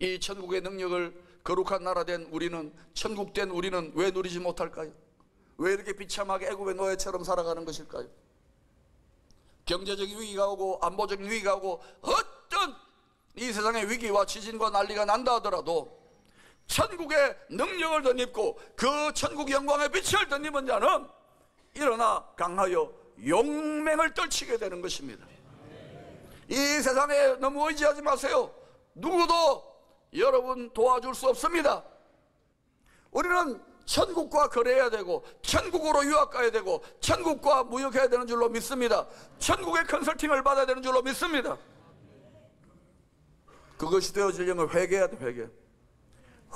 이 천국의 능력을 거룩한 나라 된 우리는, 천국 된 우리는 왜 누리지 못할까요? 왜 이렇게 비참하게 애굽의 노예처럼 살아가는 것일까요? 경제적인 위기가 오고 안보적인 위기가 오고 어떤 이 세상의 위기와 지진과 난리가 난다 하더라도 천국의 능력을 덧입고 그 천국 영광의 빛을 덧입은 자는 일어나 강하여 용맹을 떨치게 되는 것입니다. 이 세상에 너무 의지하지 마세요. 누구도 여러분 도와줄 수 없습니다. 우리는 천국과 거래해야 되고 천국으로 유학 가야 되고 천국과 무역해야 되는 줄로 믿습니다. 천국의 컨설팅을 받아야 되는 줄로 믿습니다. 그것이 되어지려면 회개해야 돼.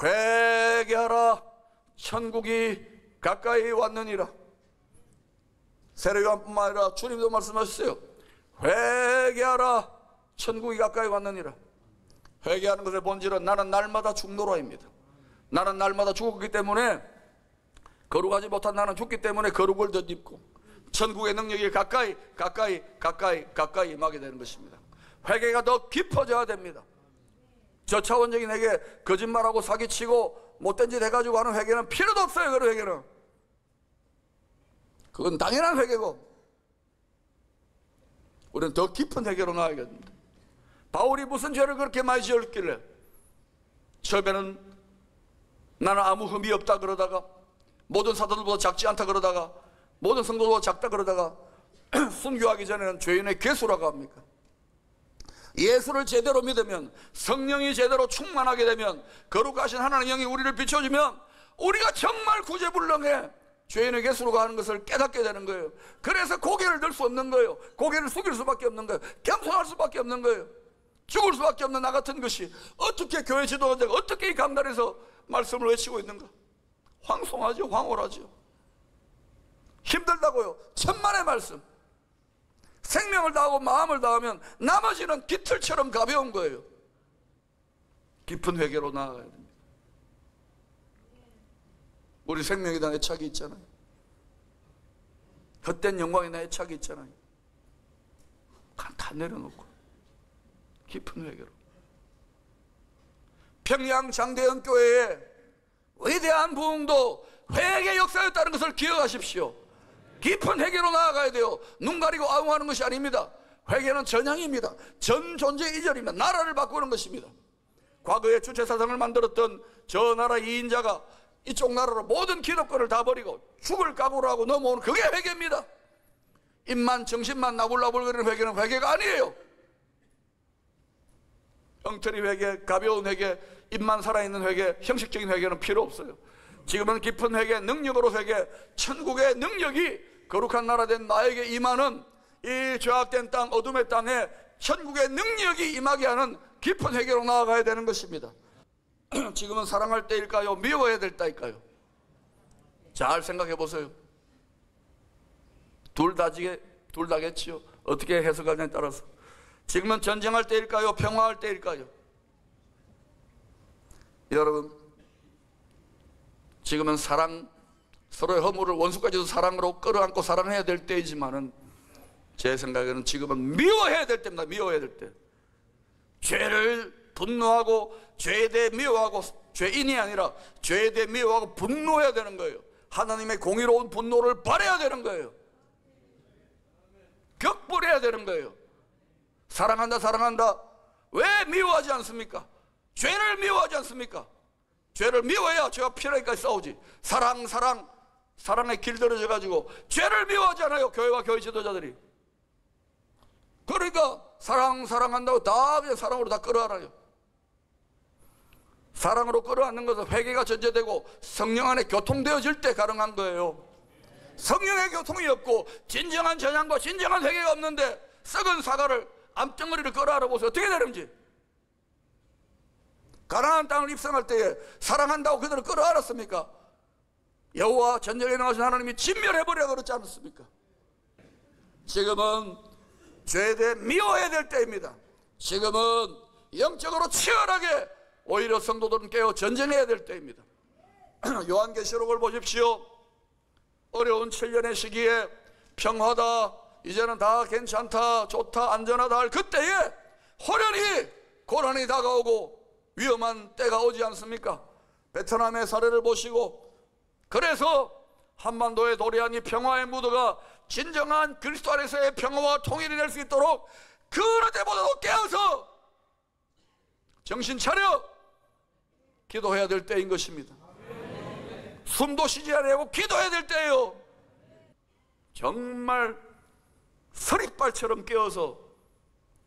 회개하라, 천국이 가까이 왔느니라. 세례요한뿐만 아니라 주님도 말씀하셨어요. 회개하라, 천국이 가까이 왔느니라. 회개하는 것의 본질은 나는 날마다 죽노라입니다. 나는 날마다 죽었기 때문에, 거룩하지 못한 나는 죽기 때문에 거룩을 덧입고 천국의 능력이 가까이 임하게 되는 것입니다. 회개가 더 깊어져야 됩니다. 저차원적인 회개, 거짓말하고 사기치고 못된 짓 해가지고 하는 회개는 필요도 없어요. 그런 회개는 그건 당연한 회개고, 우리는 더 깊은 회개로 나아야겠는데, 바울이 무슨 죄를 그렇게 많이 지었길래 처음에는 나는 아무 흠이 없다 그러다가, 모든 사도들보다 작지 않다 그러다가, 모든 성도보다 작다 그러다가 순교하기 전에는 죄인의 괴수라고 합니까? 예수를 제대로 믿으면, 성령이 제대로 충만하게 되면, 거룩하신 하나님의 영이 우리를 비춰주면 우리가 정말 구제불능해 죄인의 괴수로 하는 것을 깨닫게 되는 거예요. 그래서 고개를 들 수 없는 거예요. 고개를 숙일 수밖에 없는 거예요. 겸손할 수밖에 없는 거예요. 죽을 수밖에 없는 나 같은 것이 어떻게 교회 지도자가 어떻게 이 강단에서 말씀을 외치고 있는가? 황송하죠. 황홀하죠. 힘들다고요. 천만의 말씀. 생명을 다하고 마음을 다하면 나머지는 깃털처럼 가벼운 거예요. 깊은 회개로 나아가야 됩니다. 우리 생명에 대한 애착이 있잖아요. 헛된 영광에 대한 애착이 있잖아요. 다 내려놓고 깊은 회개로. 평양 장대현 교회의 위대한 부흥도 회개 역사였다는 것을 기억하십시오. 깊은 회개로 나아가야 돼요. 눈 가리고 아웅하는 것이 아닙니다. 회개는 전향입니다. 전 존재 이전입니다. 나라를 바꾸는 것입니다. 과거에 주체사상을 만들었던 저 나라 이인자가 이쪽 나라로 모든 기득권을 다 버리고 죽을 각오로 하고 넘어오는, 그게 회개입니다. 입만 정신만 나불나불거리는 회개는 회개가 아니에요. 엉터리 회개, 가벼운 회개, 입만 살아있는 회개, 형식적인 회개는 필요 없어요. 지금은 깊은 회개, 능력으로 회개, 천국의 능력이 거룩한 나라 된 나에게 임하는 이 죄악된 땅, 어둠의 땅에 천국의 능력이 임하게 하는 깊은 회개로 나아가야 되는 것입니다. 지금은 사랑할 때일까요? 미워해야 될 때일까요? 잘 생각해 보세요. 둘 다겠지요. 어떻게 해석하냐에 따라서. 지금은 전쟁할 때일까요? 평화할 때일까요? 여러분, 지금은 사랑, 서로의 허물을 원수까지도 사랑으로 끌어안고 사랑해야 될 때이지만은, 제 생각에는 지금은 미워해야 될 때입니다. 미워해야 될 때. 죄를 분노하고 죄에 대해 미워하고, 죄인이 아니라 죄에 대해 미워하고 분노해야 되는 거예요. 하나님의 공의로운 분노를 발해야 되는 거예요. 격분해야 되는 거예요. 사랑한다, 사랑한다. 왜 미워하지 않습니까? 죄를 미워하지 않습니까? 죄를 미워해야 죄가 필요하니까 싸우지. 사랑에 길들여져 가지고 죄를 미워하지 않아요. 교회와 교회 지도자들이. 그러니까 사랑한다고 다 그냥 사랑으로 다 끌어안아요. 사랑으로 끌어안는 것은 회개가 전제되고 성령 안에 교통되어질 때 가능한 거예요. 성령의 교통이 없고 진정한 전향과 진정한 회개가 없는데 썩은 사과를 암덩어리를 끌어안아 보세요. 어떻게 되는지. 가나안 땅을 입성할 때에 사랑한다고 그들을 끌어안았습니까? 여호와 전쟁에 나가신 하나님이 진멸해버려 그렇지 않았습니까? 지금은 죄에 대해 미워해야 될 때입니다. 지금은 영적으로 치열하게 오히려 성도들은 깨어 전쟁해야 될 때입니다. 요한계시록을 보십시오. 어려운 7년의 시기에 평화다, 이제는 다 괜찮다, 좋다, 안전하다 할 그때에 호련히 고난이 다가오고 위험한 때가 오지 않습니까? 베트남의 사례를 보시고, 그래서 한반도에 도래한 이 평화의 무드가 진정한 그리스도 안에서의 평화와 통일이 될 수 있도록 그 어느 때보다도 깨어서 정신 차려 기도해야 될 때인 것입니다. 숨도 쉬지 않고 기도해야 될 때예요. 정말 서리발처럼 깨어서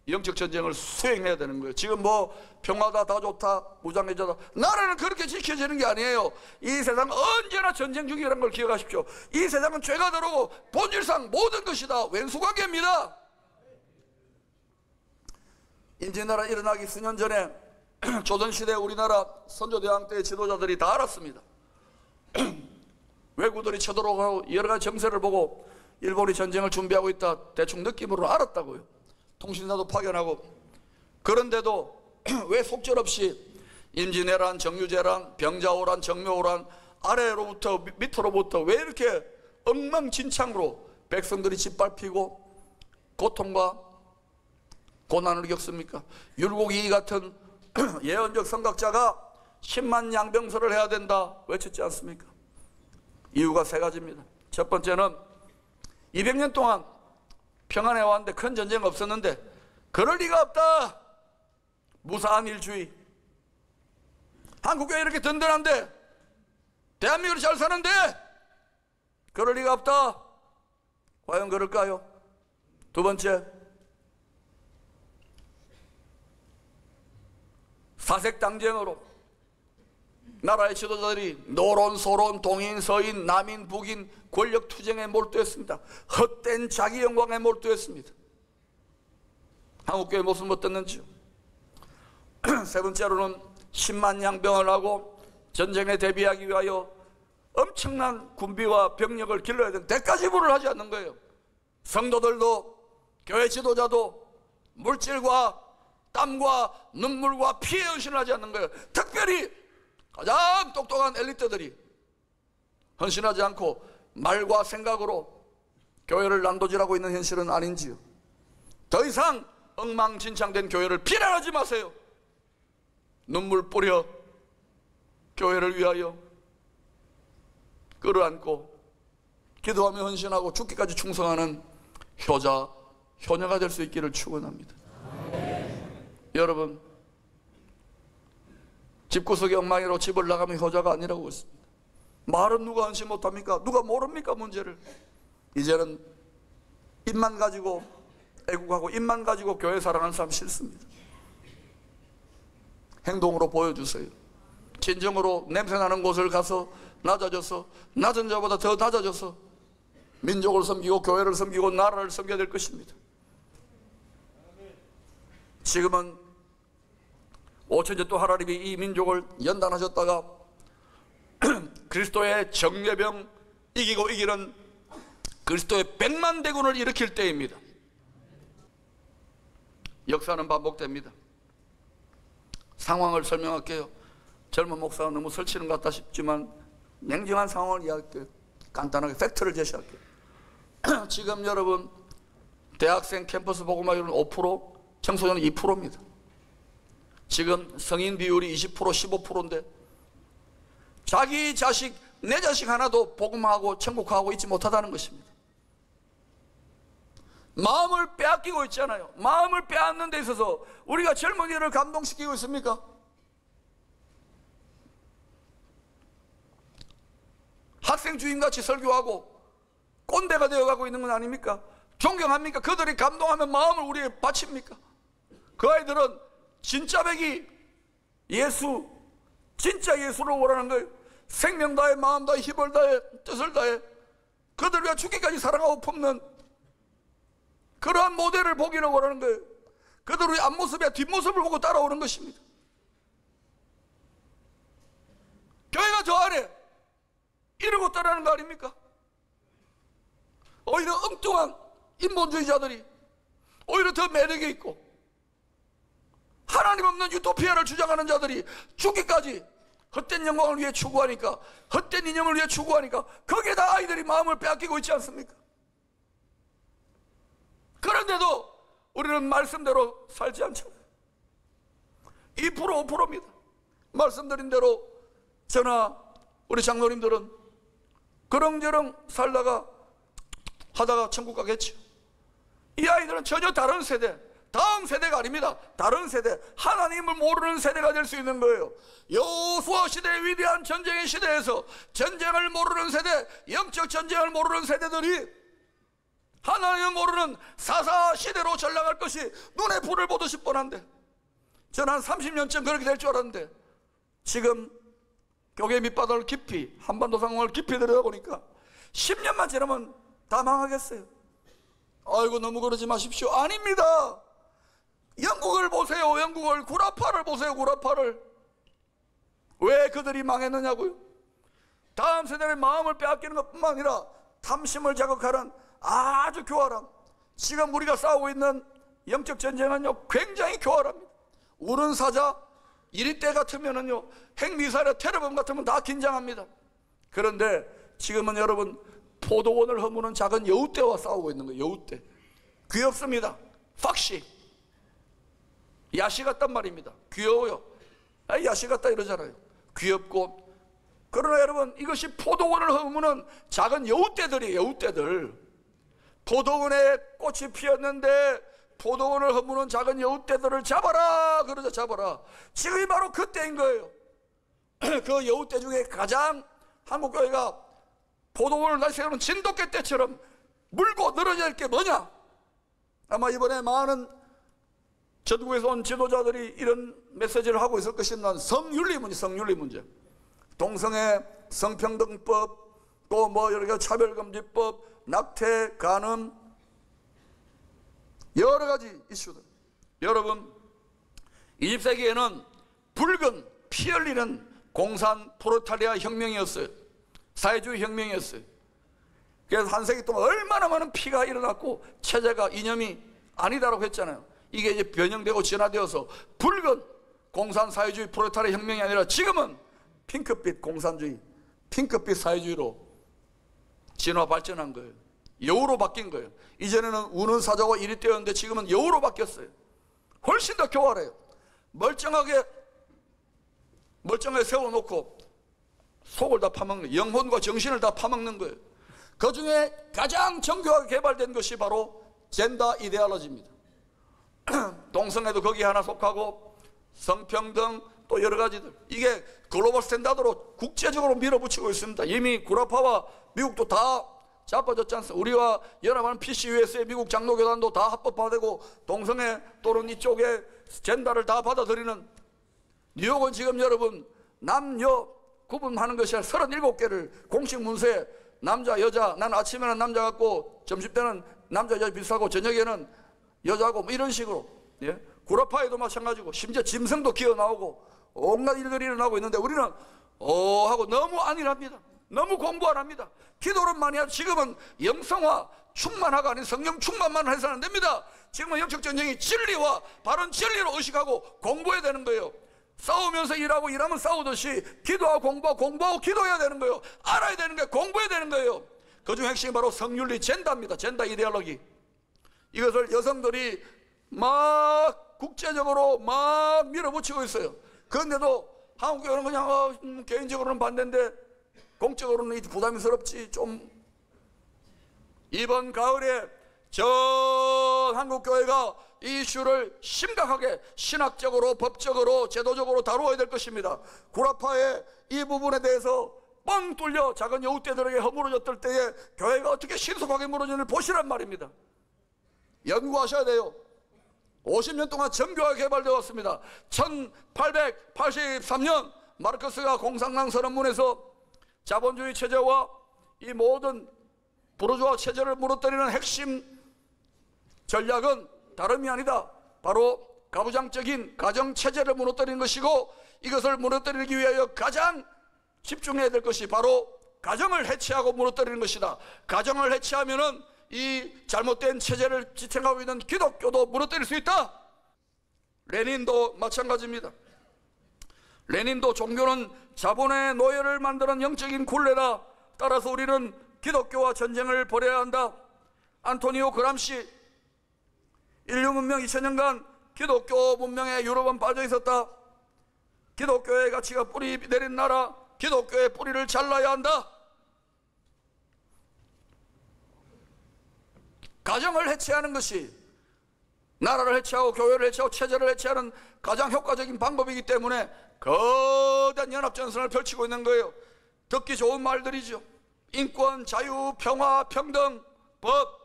영적 전쟁을 수행해야 되는 거예요. 지금 뭐 평화다, 다 좋다, 무장해제다, 나라는 그렇게 지켜지는 게 아니에요. 이 세상 언제나 전쟁 중이라는 걸 기억하십시오. 이 세상은 죄가 들어오고 본질상 모든 것이 다 왼수관계입니다. 임진왜란 일어나기 수년 전에 조선시대 우리나라 선조대왕 때의 지도자들이 다 알았습니다. 왜구들이 쳐들어가고 여러 가지 정세를 보고 일본이 전쟁을 준비하고 있다 대충 느낌으로 알았다고요. 통신사도 파견하고. 그런데도 왜 속절없이 임진왜란, 정유재란, 병자호란, 정묘호란 아래로부터 밑으로부터 왜 이렇게 엉망진창으로 백성들이 짓밟히고 고통과 고난을 겪습니까? 율곡이 같은 예언적 선각자가 10만 양병설을 해야 된다 외쳤지 않습니까? 이유가 세 가지입니다. 첫 번째는 200년 동안 평안해 왔는데 큰 전쟁 없었는데 그럴 리가 없다. 무사한 일주의. 한국교회 이렇게 든든한데, 대한민국이 잘 사는데 그럴 리가 없다. 과연 그럴까요? 두 번째, 사색당쟁으로 나라의 지도자들이 노론, 소론, 동인, 서인, 남인, 북인 권력 투쟁에 몰두했습니다. 헛된 자기 영광에 몰두했습니다. 한국교회 모습 어떻는지요? 세 번째로는 10만 양병을 하고 전쟁에 대비하기 위하여 엄청난 군비와 병력을 길러야 되는 대가지불을 하지 않는 거예요. 성도들도 교회 지도자도 물질과 땀과 눈물과 피해 헌신을 하지 않는 거예요. 특별히 가장 똑똑한 엘리트들이 헌신하지 않고 말과 생각으로 교회를 난도질하고 있는 현실은 아닌지요? 더 이상 엉망진창된 교회를 비난하지 마세요. 눈물 뿌려 교회를 위하여 끌어안고 기도하며 헌신하고 죽기까지 충성하는 효자, 효녀가 될 수 있기를 축원합니다. 여러분, 집구석에 엉망이로 집을 나가면 효자가 아니라고 했습니다. 말은 누가 헌신 못합니까? 누가 모릅니까 문제를? 이제는 입만 가지고 애국하고 입만 가지고 교회 사랑하는 사람 싫습니다. 행동으로 보여주세요. 진정으로 냄새나는 곳을 가서 낮아져서 낮은 자보다 더 낮아져서 민족을 섬기고 교회를 섬기고 나라를 섬겨야 될 것입니다. 지금은 5천년 또 하나님이 이 민족을 연단하셨다가 그리스도의 정예병 이기고 이기는 그리스도의 백만대군을 일으킬 때입니다. 역사는 반복됩니다. 상황을 설명할게요. 젊은 목사가 너무 설치는 것 같다 싶지만 냉정한 상황을 이야기할게요. 간단하게 팩트를 제시할게요. 지금 여러분 대학생 캠퍼스 복음화율은 5%, 청소년은 2%입니다. 지금 성인 비율이 20%, 15%인데 자기 자식, 내 자식 하나도 복음하고 천국하고 있지 못하다는 것입니다. 마음을 빼앗기고 있잖아요. 마음을 빼앗는 데 있어서 우리가 젊은이를 감동시키고 있습니까? 학생 주인같이 설교하고 꼰대가 되어가고 있는 건 아닙니까? 존경합니까? 그들이 감동하면 마음을 우리에게 바칩니까? 그 아이들은 진짜 백이 예수, 진짜 예수를 원하는 거예요. 생명 다해, 마음 다해, 힘을 다해, 뜻을 다해 그들을 위해 죽기까지 사랑하고 품는 그러한 모델을 보기를 원하는 거예요. 그들의 앞모습에 뒷모습을 보고 따라오는 것입니다. 교회가 저 안에 이러고 따라하는 거 아닙니까? 오히려 엉뚱한 인본주의자들이 오히려 더 매력이 있고 하나님 없는 유토피아를 주장하는 자들이 죽기까지 헛된 영광을 위해 추구하니까, 헛된 이념을 위해 추구하니까 거기에다 아이들이 마음을 빼앗기고 있지 않습니까? 그런데도 우리는 말씀대로 살지 않잖아요. 2% 5%입니다. 말씀드린 대로 저나 우리 장로님들은 그렁저렁 살다가 하다가 천국 가겠죠. 이 아이들은 전혀 다른 세대, 다음 세대가 아닙니다. 다른 세대, 하나님을 모르는 세대가 될 수 있는 거예요. 여호수아 시대의 위대한 전쟁의 시대에서 전쟁을 모르는 세대, 영적 전쟁을 모르는 세대들이 하나님을 모르는 사사 시대로 전락할 것이 눈에 불을 보듯이 뻔한데, 저는 한 30년쯤 그렇게 될 줄 알았는데 지금 교계 밑바닥을 깊이, 한반도 상황을 깊이 들여다보니까 10년만 지나면 다 망하겠어요. 아이고 너무 그러지 마십시오. 아닙니다. 영국을 보세요. 영국을, 구라파를 보세요. 구라파를. 왜 그들이 망했느냐고요? 다음 세대의 마음을 빼앗기는 것뿐만 아니라 탐심을 자극하는 아주 교활함. 지금 우리가 싸우고 있는 영적 전쟁은요 굉장히 교활합니다. 우는 사자, 이리 때 같으면은요 핵미사일의 테러범 같으면 다 긴장합니다. 그런데 지금은 여러분 포도원을 허무는 작은 여우떼와 싸우고 있는 거예요. 여우떼. 귀엽습니다. 팍시. 야시 같단 말입니다. 귀여워요. 야시 같다 이러잖아요. 귀엽고. 그러나 여러분 이것이 포도원을 허무는 작은 여우떼들이에요. 여우떼들. 포도원에 꽃이 피었는데 포도원을 허무는 작은 여우떼들을 잡아라. 그러자 잡아라. 지금이 바로 그때인 거예요. 그 여우떼 중에 가장 한국교회가 포도원을 다시 세우는 진돗개 떼처럼 물고 늘어져야 할 게 뭐냐? 아마 이번에 많은 전국에서 온 지도자들이 이런 메시지를 하고 있을 것이 난 성윤리 문제, 성윤리 문제. 동성애, 성평등법, 또 뭐 여러 가지 차별금지법, 낙태, 간음, 여러 가지 이슈들. 여러분 20세기에는 붉은 피 흘리는 공산 프로레타리아 혁명이었어요. 사회주의 혁명이었어요. 그래서 한 세기 동안 얼마나 많은 피가 일어났고 체제가 이념이 아니다라고 했잖아요. 이게 이제 변형되고 진화되어서 붉은 공산 사회주의 프로레타리아 혁명이 아니라 지금은 핑크빛 공산주의, 핑크빛 사회주의로 진화 발전한 거예요. 여우로 바뀐 거예요. 이전에는 우는 사자와 이리 떼었는데 지금은 여우로 바뀌었어요. 훨씬 더 교활해요. 멀쩡하게 세워놓고 속을 다 파먹는 거예요. 영혼과 정신을 다 파먹는 거예요. 그 중에 가장 정교하게 개발된 것이 바로 젠더 이데올로지입니다. 동성애도 거기 하나 속하고 성평등 또 여러 가지들, 이게 글로벌 스탠다드로 국제적으로 밀어붙이고 있습니다. 이미 구라파와 미국도 다 자빠졌지 않습니까? 우리와 연합하는 PCUS의 미국 장로교단도 다 합법화되고 동성애 또는 이쪽에 젠더를 다 받아들이는, 뉴욕은 지금 여러분 남녀 구분하는 것이 37개를 공식 문서에 남자 여자, 난 아침에는 남자 같고 점심때는 남자 여자 비슷하고 저녁에는 여자고 뭐 이런 식으로, 예? 구라파에도 마찬가지고 심지어 짐승도 기어 나오고 온갖 일들이 일어나고 있는데 우리는 하고 너무 안일합니다. 너무 공부 안 합니다. 기도를 많이 하고 지금은 영성화 충만화가 아닌 성령 충만만 해서는 안 됩니다. 지금은 영적 전쟁이 진리와 바른 진리로 의식하고 공부해야 되는 거예요. 싸우면서 일하고 일하면 싸우듯이 기도하고 공부하고 기도해야 되는 거예요. 알아야 되는 거예요. 공부해야 되는 거예요. 그중 핵심이 바로 성윤리 젠더입니다. 젠더 이데올로기. 이것을 여성들이 막 국제적으로 막 밀어붙이고 있어요. 그런데도 한국교회는 그냥 개인적으로는 반대인데 공적으로는 부담스럽지. 좀 이번 가을에 전 한국교회가 이 이슈를 심각하게 신학적으로 법적으로 제도적으로 다루어야 될 것입니다. 구라파의 이 부분에 대해서 뻥 뚫려 작은 여우떼들에게 허물어졌을 때에 교회가 어떻게 신속하게 무너지는지 보시란 말입니다. 연구하셔야 돼요. 50년 동안 정교하게 개발되어 왔습니다. 1883년 마르크스가 공산당 선언문에서 자본주의 체제와 이 모든 부르주아 체제를 무너뜨리는 핵심 전략은 다름이 아니다. 바로 가부장적인 가정체제를 무너뜨리는 것이고, 이것을 무너뜨리기 위하여 가장 집중해야 될 것이 바로 가정을 해체하고 무너뜨리는 것이다. 가정을 해체하면은 이 잘못된 체제를 지탱하고 있는 기독교도 무너뜨릴 수 있다. 레닌도 마찬가지입니다. 레닌도 종교는 자본의 노예를 만드는 영적인 굴레다. 따라서 우리는 기독교와 전쟁을 벌여야 한다. 안토니오 그람시, 인류 문명 2000년간 기독교 문명에 유럽은 빠져 있었다. 기독교의 가치가 뿌리 내린 나라, 기독교의 뿌리를 잘라야 한다. 가정을 해체하는 것이 나라를 해체하고 교회를 해체하고 체제를 해체하는 가장 효과적인 방법이기 때문에 거대한 연합전선을 펼치고 있는 거예요. 듣기 좋은 말들이죠. 인권, 자유, 평화, 평등, 법.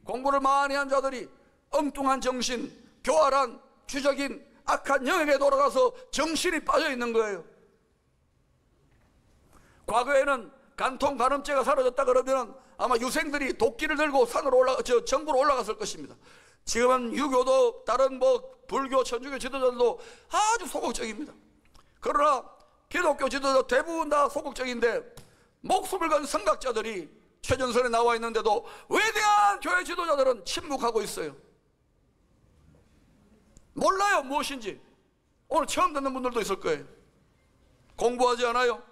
공부를 많이 한 자들이 엉뚱한 정신, 교활한 주적인 악한 영역에 돌아가서 정신이 빠져 있는 거예요. 과거에는 간통 간음죄가 사라졌다 그러면 아마 유생들이 도끼를 들고 산으로 정부로 올라갔을 것입니다. 지금은 유교도 다른 불교, 천주교 지도자들도 아주 소극적입니다. 그러나 기독교 지도자 대부분 다 소극적인데 목숨을 건 선각자들이 최전선에 나와 있는데도 위대한 교회 지도자들은 침묵하고 있어요. 몰라요, 무엇인지. 오늘 처음 듣는 분들도 있을 거예요. 공부하지 않아요.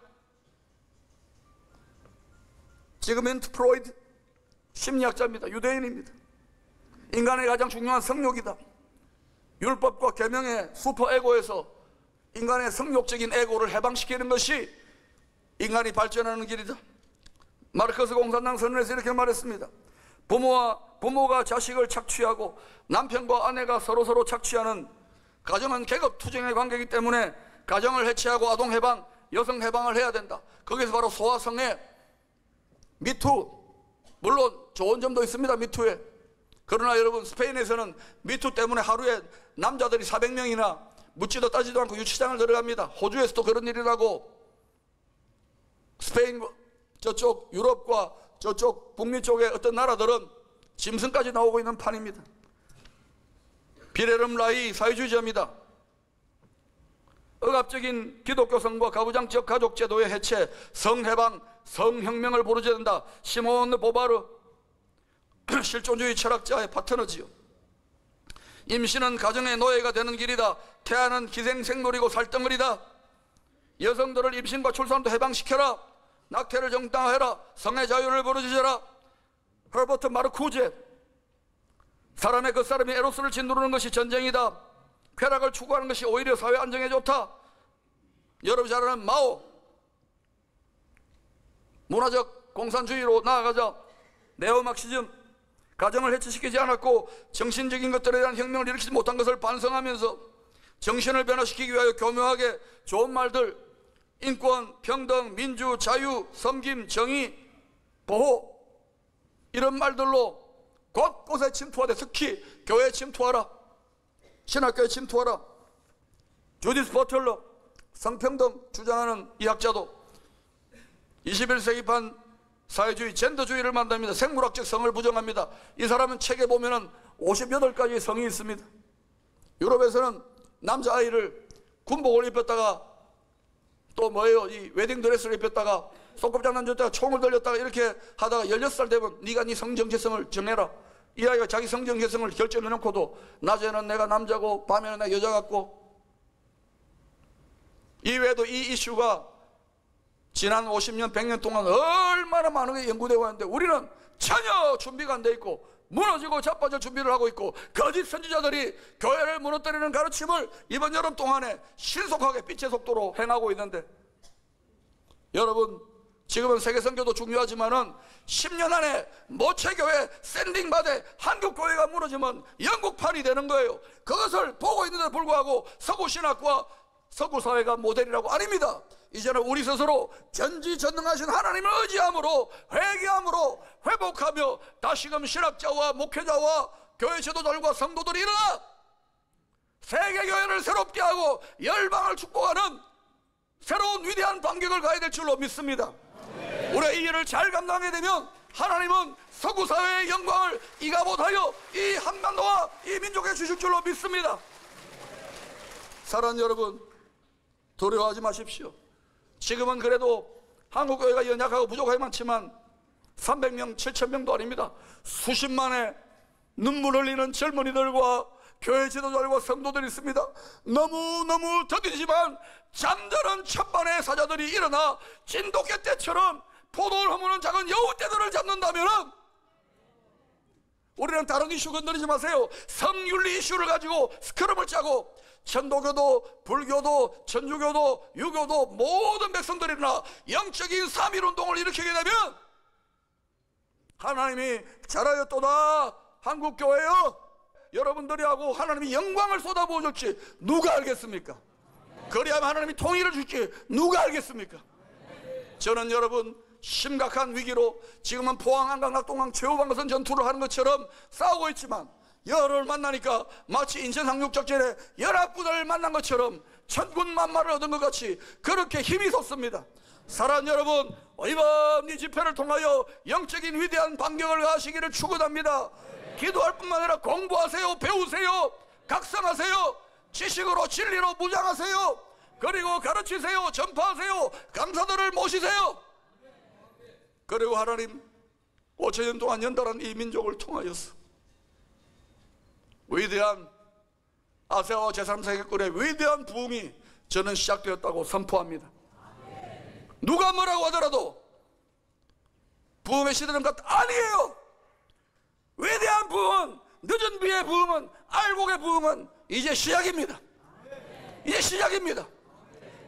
지그문드 프로이드, 심리학자입니다. 유대인입니다. 인간의 가장 중요한 성욕이다. 율법과 계명의 슈퍼 에고에서 인간의 성욕적인 에고를 해방시키는 것이 인간이 발전하는 길이다. 마르크스 공산당 선언에서 이렇게 말했습니다. 부모가 자식을 착취하고 남편과 아내가 서로 착취하는 가정은 계급 투쟁의 관계이기 때문에 가정을 해체하고 아동 해방, 여성 해방을 해야 된다. 거기서 바로 소아성애, 미투, 물론 좋은 점도 있습니다. 미투에. 그러나 여러분, 스페인에서는 미투 때문에 하루에 남자들이 400명이나 묻지도 따지도 않고 유치장을 들어갑니다. 호주에서도 그런 일이 나고, 스페인 저쪽 유럽과 저쪽 북미 쪽의 어떤 나라들은 짐승까지 나오고 있는 판입니다. 비레름 라이 사회주의자입니다. 억압적인 기독교성과 가부장적 가족제도의 해체, 성해방, 성혁명을 부르짖는다 된다. 시몬 보바르, 실존주의 철학자의 파트너지요. 임신은 가정의 노예가 되는 길이다. 태아는 기생생놀이고 살덩어리다. 여성들을 임신과 출산도 해방시켜라. 낙태를 정당화해라. 성의 자유를 부르짖어라. 허버트 마르쿠제, 사람의 그 사람이 에로스를 짓누르는 것이 전쟁이다. 쾌락을 추구하는 것이 오히려 사회 안정에 좋다. 여러분 잘 아는 마오, 문화적 공산주의로 나아가자. 네오막시즘, 가정을 해체시키지 않았고 정신적인 것들에 대한 혁명을 일으키지 못한 것을 반성하면서 정신을 변화시키기 위하여 교묘하게 좋은 말들, 인권, 평등, 민주, 자유, 섬김, 정의, 보호, 이런 말들로 곳곳에 침투하되 특히 교회에 침투하라. 신학교에 침투하라. 주디스 버틀러, 성평등 주장하는 이 학자도 21세기판 사회주의, 젠더주의를 만듭니다. 생물학적 성을 부정합니다. 이 사람은 책에 보면은 58가지의 성이 있습니다. 유럽에서는 남자아이를 군복을 입혔다가 또 이 웨딩드레스를 입혔다가 소꿉장난 줬다가 총을 돌렸다가 이렇게 하다가 16살 되면 네가 네 성정체성을 정해라. 이 아이가 자기 성정체성을 결정해놓고도 낮에는 내가 남자고 밤에는 내가 여자 같고. 이외에도 이 이슈가 지난 50년, 100년 동안 얼마나 많은 게 연구되고 있는데 우리는 전혀 준비가 안 돼 있고 무너지고 자빠질 준비를 하고 있고 거짓 선지자들이 교회를 무너뜨리는 가르침을 이번 여름 동안에 신속하게 빛의 속도로 행하고 있는데, 여러분 지금은 세계선교도 중요하지만은 10년 안에 모체교회 샌딩바데 한국교회가 무너지면 영국판이 되는 거예요. 그것을 보고 있는데도 불구하고 서구신학과 서구사회가 모델이라고 아닙니다. 이제는 우리 스스로 전지전능하신 하나님을 의지함으로 회개함으로 회복하며 다시금 신학자와 목회자와 교회 지도자들과 성도들이 일어나 세계교회를 새롭게 하고 열방을 축복하는 새로운 위대한 반격을 가야 될 줄로 믿습니다. 우리가 이 일을 잘 감당하게 되면 하나님은 서구사회의 영광을 이가못하여 이 한반도와 이 민족에 주실 줄로 믿습니다. 사랑하는 여러분, 두려워하지 마십시오. 지금은 그래도 한국교회가 연약하고 부족하기 많지만 300명, 7,000명도 아닙니다. 수십만의 눈물 흘리는 젊은이들과 교회 지도자들과 성도들이 있습니다. 너무너무 더디지만 잠자는 천만의 사자들이 일어나 진돗개 떼처럼 포도를 허무는 작은 여우떼들을 잡는다면 우리는 다른 이슈 건드리지 마세요. 성윤리 이슈를 가지고 스크럼을 짜고 천도교도, 불교도, 천주교도, 유교도 모든 백성들이나 영적인 3.1운동을 일으키게 되면 하나님이 잘하였도다 한국교회요, 여러분들이 하고 하나님이 영광을 쏟아부어 줄지 누가 알겠습니까? 그리하면 하나님이 통일을 줄지 누가 알겠습니까? 저는 여러분, 심각한 위기로 지금은 포항, 한강, 낙동강 최후방어선 전투를 하는 것처럼 싸우고 있지만 여를 만나니까 마치 인천상륙작전에 연합군을 만난 것처럼 천군만마를 얻은 것 같이 그렇게 힘이 솟습니다. 사랑하는 여러분, 이번 이 집회를 통하여 영적인 위대한 반격을 가하시기를 축원합니다. 기도할 뿐만 아니라 공부하세요, 배우세요, 각성하세요, 지식으로 진리로 무장하세요, 그리고 가르치세요, 전파하세요, 강사들을 모시세요. 그리고 하나님 5천년 동안 연달한 이 민족을 통하여서 위대한 아세아와 제3세계권의 위대한 부흥이 저는 시작되었다고 선포합니다. 누가 뭐라고 하더라도 부흥의 시대는 것 아니에요. 위대한 부흥은, 늦은 비의 부흥은, 알곡의 부흥은 이제 시작입니다. 이제 시작입니다.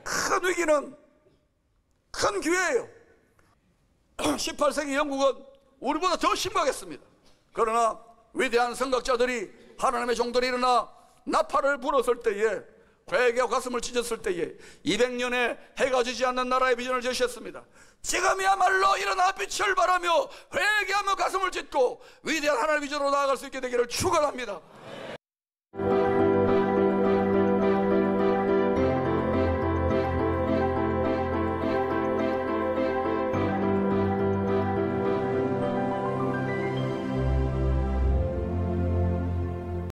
큰 위기는 큰 기회예요. 18세기 영국은 우리보다 더 심각했습니다. 그러나 위대한 선각자들이, 하나님의 종들이 일어나 나팔을 불었을 때에, 회개와 가슴을 찢었을 때에 200년의 해가 지지 않는 나라의 비전을 제시했습니다. 지금이야말로 일어나 빛을 발하며 회개하며 가슴을 찢고 위대한 하나님의 비전으로 나아갈 수 있게 되기를 축원합니다.